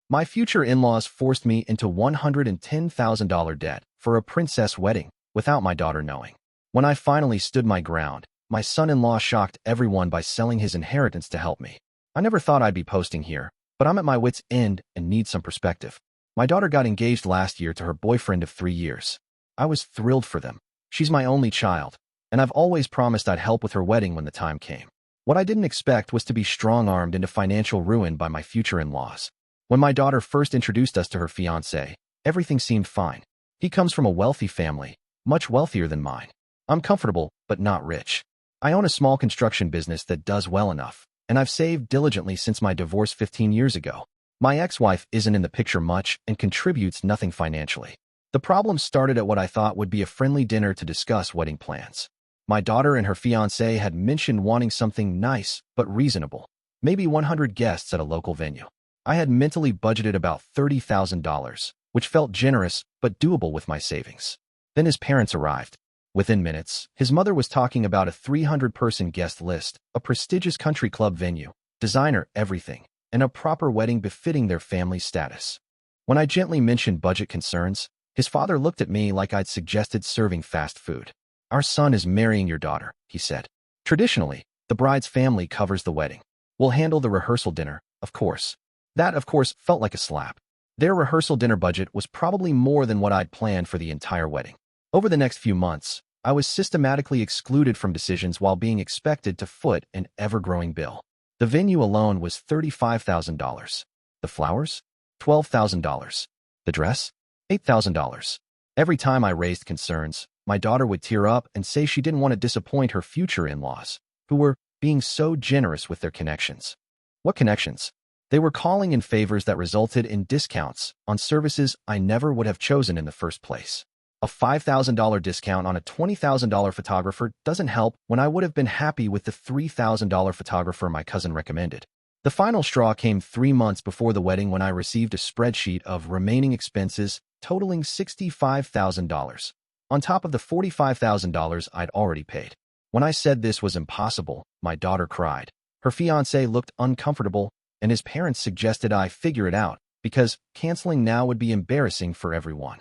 My future in-laws forced me into $110,000 debt for a princess wedding without my daughter knowing. When I finally stood my ground, my son-in-law shocked everyone by selling his inheritance to help me. I never thought I'd be posting here, but I'm at my wit's end and need some perspective. My daughter got engaged last year to her boyfriend of 3 years. I was thrilled for them. She's my only child, and I've always promised I'd help with her wedding when the time came. What I didn't expect was to be strong-armed into financial ruin by my future in-laws. When my daughter first introduced us to her fiancé, everything seemed fine. He comes from a wealthy family, much wealthier than mine. I'm comfortable, but not rich. I own a small construction business that does well enough, and I've saved diligently since my divorce 15 years ago. My ex-wife isn't in the picture much and contributes nothing financially. The problem started at what I thought would be a friendly dinner to discuss wedding plans. My daughter and her fiancé had mentioned wanting something nice but reasonable, maybe 100 guests at a local venue. I had mentally budgeted about $30,000, which felt generous but doable with my savings. Then his parents arrived. Within minutes, his mother was talking about a 300-person guest list, a prestigious country club venue, designer everything, and a proper wedding befitting their family status. When I gently mentioned budget concerns, his father looked at me like I'd suggested serving fast food. "Our son is marrying your daughter," he said. "Traditionally, the bride's family covers the wedding. We'll handle the rehearsal dinner, of course." That, of course, felt like a slap. Their rehearsal dinner budget was probably more than what I'd planned for the entire wedding. Over the next few months, I was systematically excluded from decisions while being expected to foot an ever-growing bill. The venue alone was $35,000. The flowers? $12,000. The dress? $8,000. Every time I raised concerns, my daughter would tear up and say she didn't want to disappoint her future in-laws, who were being so generous with their connections. What connections? They were calling in favors that resulted in discounts on services I never would have chosen in the first place. A $5,000 discount on a $20,000 photographer doesn't help when I would have been happy with the $3,000 photographer my cousin recommended. The final straw came 3 months before the wedding when I received a spreadsheet of remaining expenses totaling $65,000, on top of the $45,000 I'd already paid. When I said this was impossible, my daughter cried. Her fiancé looked uncomfortable, and his parents suggested I figure it out, because canceling now would be embarrassing for everyone.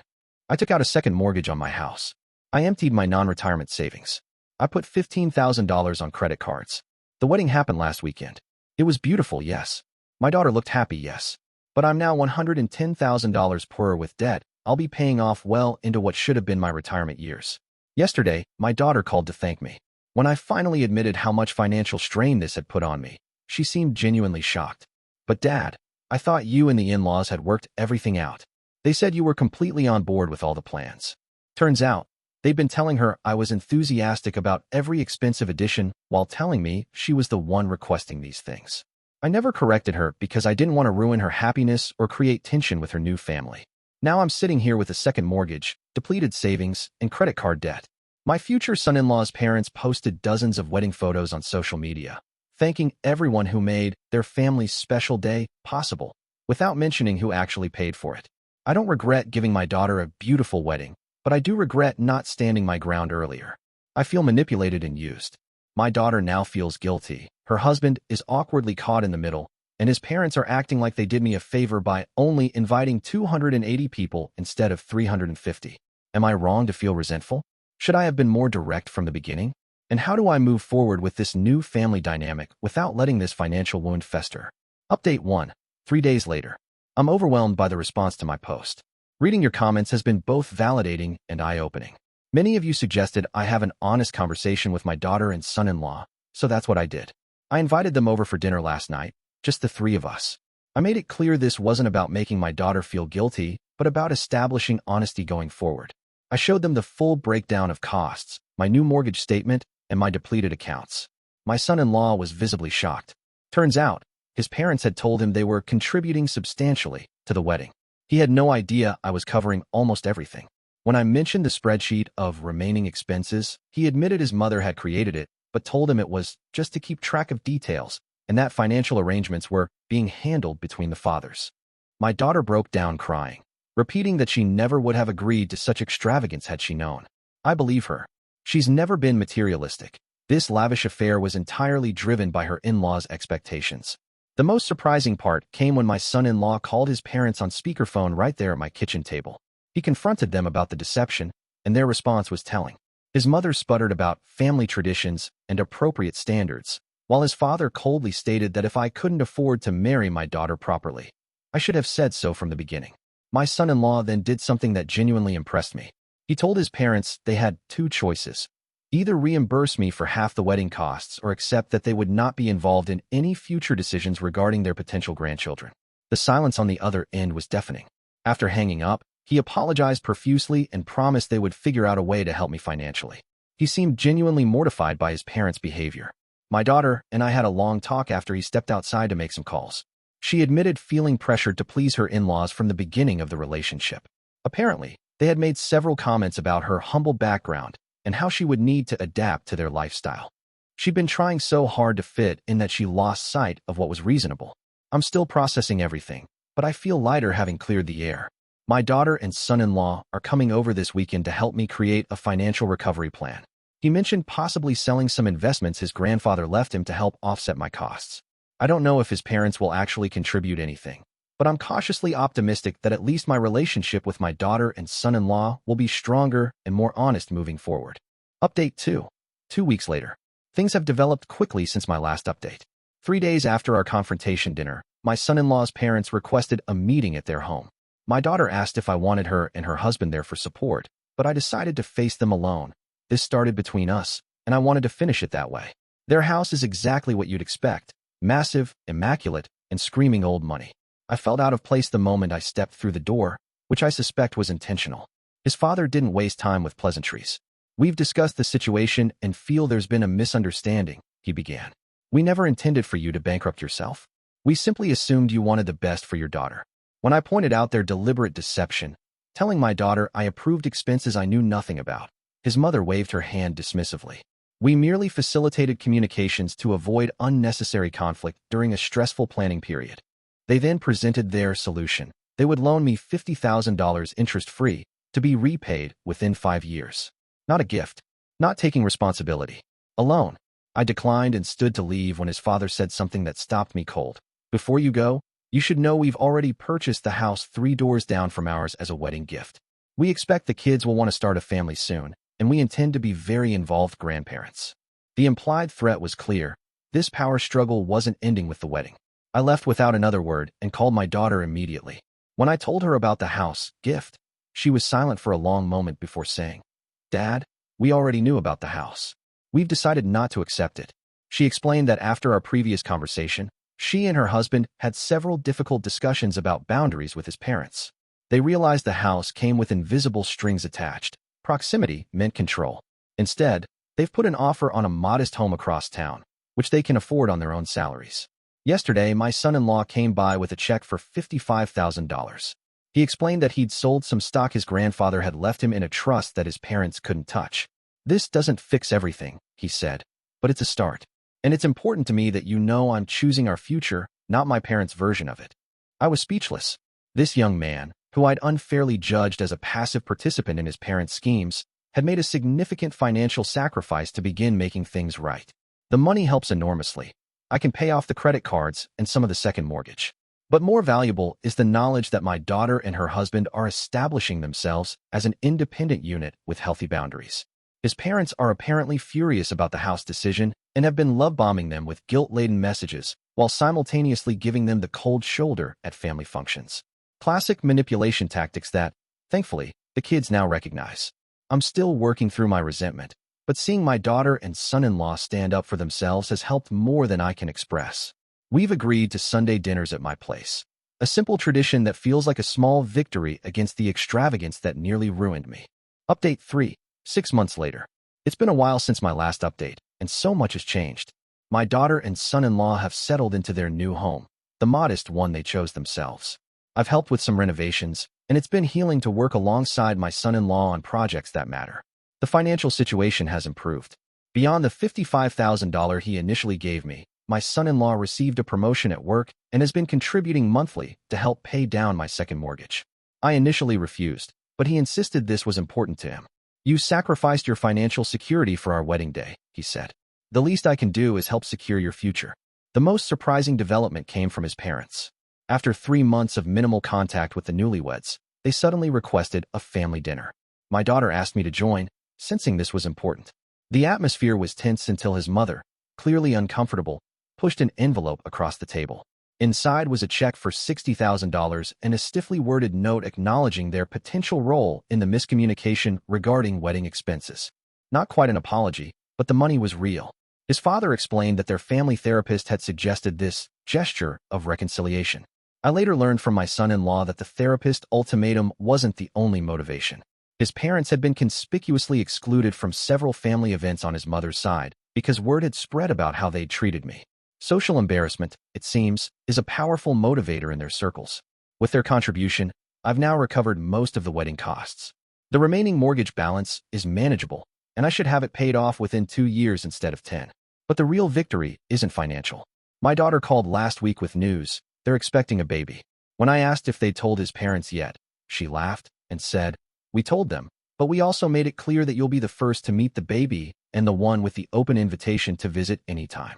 I took out a second mortgage on my house. I emptied my non-retirement savings. I put $15,000 on credit cards. The wedding happened last weekend. It was beautiful, yes. My daughter looked happy, yes. But I'm now $110,000 poorer with debt I'll be paying off well into what should have been my retirement years. Yesterday, my daughter called to thank me. When I finally admitted how much financial strain this had put on me, she seemed genuinely shocked. "But Dad, I thought you and the in-laws had worked everything out. They said you were completely on board with all the plans." Turns out, they'd been telling her I was enthusiastic about every expensive addition while telling me she was the one requesting these things. I never corrected her because I didn't want to ruin her happiness or create tension with her new family. Now I'm sitting here with a second mortgage, depleted savings, and credit card debt. My future son-in-law's parents posted dozens of wedding photos on social media, thanking everyone who made their family's special day possible, without mentioning who actually paid for it. I don't regret giving my daughter a beautiful wedding, but I do regret not standing my ground earlier. I feel manipulated and used. My daughter now feels guilty. Her husband is awkwardly caught in the middle, and his parents are acting like they did me a favor by only inviting 280 people instead of 350. Am I wrong to feel resentful? Should I have been more direct from the beginning? And how do I move forward with this new family dynamic without letting this financial wound fester? Update 1. 3 days later. I'm overwhelmed by the response to my post. Reading your comments has been both validating and eye-opening. Many of you suggested I have an honest conversation with my daughter and son-in-law, so that's what I did. I invited them over for dinner last night, just the 3 of us. I made it clear this wasn't about making my daughter feel guilty, but about establishing honesty going forward. I showed them the full breakdown of costs, my new mortgage statement, and my depleted accounts. My son-in-law was visibly shocked. Turns out, his parents had told him they were contributing substantially to the wedding. He had no idea I was covering almost everything. When I mentioned the spreadsheet of remaining expenses, he admitted his mother had created it, but told him it was just to keep track of details, and that financial arrangements were being handled between the fathers. My daughter broke down crying, repeating that she never would have agreed to such extravagance had she known. I believe her. She's never been materialistic. This lavish affair was entirely driven by her in-laws' expectations. The most surprising part came when my son-in-law called his parents on speakerphone right there at my kitchen table. He confronted them about the deception, and their response was telling. His mother sputtered about family traditions and appropriate standards, while his father coldly stated that if I couldn't afford to marry my daughter properly, I should have said so from the beginning. My son-in-law then did something that genuinely impressed me. He told his parents they had two choices: either reimburse me for half the wedding costs or accept that they would not be involved in any future decisions regarding their potential grandchildren. The silence on the other end was deafening. After hanging up, he apologized profusely and promised they would figure out a way to help me financially. He seemed genuinely mortified by his parents' behavior. My daughter and I had a long talk after he stepped outside to make some calls. She admitted feeling pressured to please her in-laws from the beginning of the relationship. Apparently, they had made several comments about her humble background and how she would need to adapt to their lifestyle. She'd been trying so hard to fit in that she lost sight of what was reasonable. I'm still processing everything, but I feel lighter having cleared the air. My daughter and son-in-law are coming over this weekend to help me create a financial recovery plan. He mentioned possibly selling some investments his grandfather left him to help offset my costs. I don't know if his parents will actually contribute anything, but I'm cautiously optimistic that at least my relationship with my daughter and son-in-law will be stronger and more honest moving forward. Update 2. 2 weeks later. Things have developed quickly since my last update. 3 days after our confrontation dinner, my son-in-law's parents requested a meeting at their home. My daughter asked if I wanted her and her husband there for support, but I decided to face them alone. This started between us, and I wanted to finish it that way. Their house is exactly what you'd expect: massive, immaculate, and screaming old money. I felt out of place the moment I stepped through the door, which I suspect was intentional. His father didn't waste time with pleasantries. "We've discussed the situation and feel there's been a misunderstanding," he began. "We never intended for you to bankrupt yourself. We simply assumed you wanted the best for your daughter." When I pointed out their deliberate deception, telling my daughter I approved expenses I knew nothing about, his mother waved her hand dismissively. "We merely facilitated communications to avoid unnecessary conflict during a stressful planning period." They then presented their solution. They would loan me $50,000 interest-free to be repaid within 5 years. Not a gift. Not taking responsibility. A loan. I declined and stood to leave when his father said something that stopped me cold. "Before you go, you should know we've already purchased the house 3 doors down from ours as a wedding gift. We expect the kids will want to start a family soon, and we intend to be very involved grandparents." The implied threat was clear. This power struggle wasn't ending with the wedding. I left without another word and called my daughter immediately. When I told her about the house gift, she was silent for a long moment before saying, "Dad, we already knew about the house. We've decided not to accept it." She explained that after our previous conversation, she and her husband had several difficult discussions about boundaries with his parents. They realized the house came with invisible strings attached. Proximity meant control. Instead, they've put an offer on a modest home across town, which they can afford on their own salaries. Yesterday, my son-in-law came by with a check for $55,000. He explained that he'd sold some stock his grandfather had left him in a trust that his parents couldn't touch. "This doesn't fix everything," he said, "but it's a start. And it's important to me that you know I'm choosing our future, not my parents' version of it." I was speechless. This young man, who I'd unfairly judged as a passive participant in his parents' schemes, had made a significant financial sacrifice to begin making things right. The money helps enormously. I can pay off the credit cards and some of the second mortgage. But more valuable is the knowledge that my daughter and her husband are establishing themselves as an independent unit with healthy boundaries. His parents are apparently furious about the house decision and have been love-bombing them with guilt-laden messages while simultaneously giving them the cold shoulder at family functions. Classic manipulation tactics that, thankfully, the kids now recognize. I'm still working through my resentment, but seeing my daughter and son-in-law stand up for themselves has helped more than I can express. We've agreed to Sunday dinners at my place, a simple tradition that feels like a small victory against the extravagance that nearly ruined me. Update 3. 6 months later. It's been a while since my last update, and so much has changed. My daughter and son-in-law have settled into their new home, the modest one they chose themselves. I've helped with some renovations, and it's been healing to work alongside my son-in-law on projects that matter. The financial situation has improved. Beyond the $55,000 he initially gave me, my son-in-law received a promotion at work and has been contributing monthly to help pay down my second mortgage. I initially refused, but he insisted this was important to him. "You sacrificed your financial security for our wedding day," he said. "The least I can do is help secure your future." The most surprising development came from his parents. After 3 months of minimal contact with the newlyweds, they suddenly requested a family dinner. My daughter asked me to join, sensing this was important. The atmosphere was tense until his mother, clearly uncomfortable, pushed an envelope across the table. Inside was a check for $60,000 and a stiffly worded note acknowledging their potential role in the miscommunication regarding wedding expenses. Not quite an apology, but the money was real. His father explained that their family therapist had suggested this gesture of reconciliation. I later learned from my son-in-law that the therapist ultimatum wasn't the only motivation. His parents had been conspicuously excluded from several family events on his mother's side because word had spread about how they'd treated me. Social embarrassment, it seems, is a powerful motivator in their circles. With their contribution, I've now recovered most of the wedding costs. The remaining mortgage balance is manageable, and I should have it paid off within 2 years instead of 10. But the real victory isn't financial. My daughter called last week with news. They're expecting a baby. When I asked if they'd told his parents yet, she laughed and said, "We told them, but we also made it clear that you'll be the first to meet the baby and the one with the open invitation to visit anytime."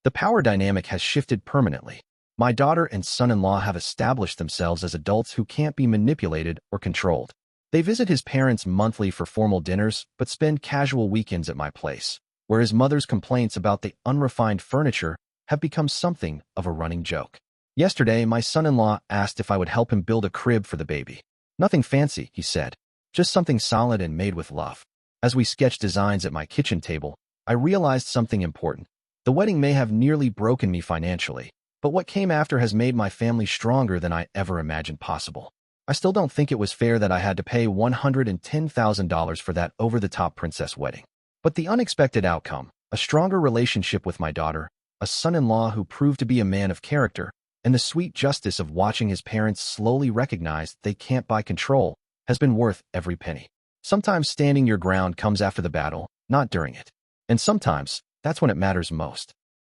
The power dynamic has shifted permanently. My daughter and son-in-law have established themselves as adults who can't be manipulated or controlled. They visit his parents monthly for formal dinners, but spend casual weekends at my place, where his mother's complaints about the unrefined furniture have become something of a running joke. Yesterday, my son-in-law asked if I would help him build a crib for the baby. "Nothing fancy," he said, "just something solid and made with love." As we sketched designs at my kitchen table, I realized something important. The wedding may have nearly broken me financially, but what came after has made my family stronger than I ever imagined possible. I still don't think it was fair that I had to pay $110,000 for that over-the-top princess wedding. But the unexpected outcome, a stronger relationship with my daughter, a son-in-law who proved to be a man of character, and the sweet justice of watching his parents slowly recognize they can't buy control, has been worth every penny. Sometimes standing your ground comes after the battle, not during it. And sometimes, that's when it matters most.